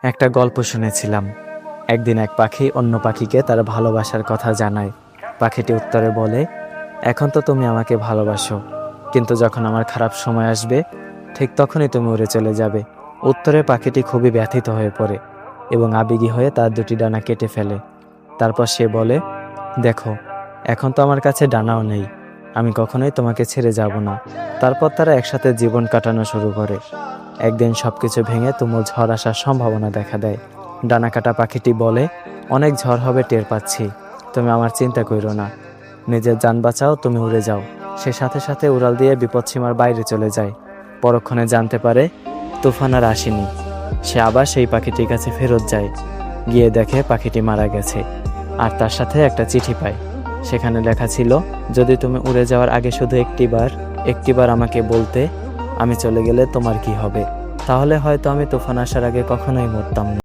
একটা গল্প শুনেছিলাম। একদিন এক পাখি অন্য পাখিকে তার ভালোবাসার কথা জানায়। পাখিটি উত্তরে বলে, এখন তো তুমি আমাকে ভালোবাসো, কিন্তু যখন আমার খারাপ সময় আসবে ঠিক তখনই তুমি উড়ে চলে যাবে। উত্তরে পাখিটি খুবই ব্যথিত হয়ে পড়ে এবং আবেগী হয়ে তার দুটি ডানা কেটে ফেলে। তারপর সে বলে, দেখো, এখন তো আমার কাছে ডানাও নেই, আমি কখনোই তোমাকে ছেড়ে যাব না। তারপর তারা একসাথে জীবন কাটানো শুরু করে। একদিন সবকিছু ভেঙে তুমুল ঝড় আসার সম্ভাবনা দেখা দেয়। ডানা কাটা পাখিটি বলে, অনেক ঝড় হবে টের পাচ্ছি, তুমি আমার চিন্তা করো না, নিজের যান বাঁচাও, তুমি উড়ে যাও। সে সাথে সাথে উড়াল দিয়ে বিপদসীমার বাইরে চলে যায়। পরক্ষণে জানতে পারে তুফান আর আসেনি। সে আবার সেই পাখিটির কাছে ফেরত যায়। গিয়ে দেখে পাখিটি মারা গেছে, আর তার সাথে একটা চিঠি পায়। সেখানে লেখা ছিল, যদি তুমি উড়ে যাওয়ার আগে শুধু একটিবার আমাকে বলতে, আমি চলে গেলে তোমার কি হবে, তাহলে হয়তো আমি তুফান আসার আগে কখনোই মরতাম না।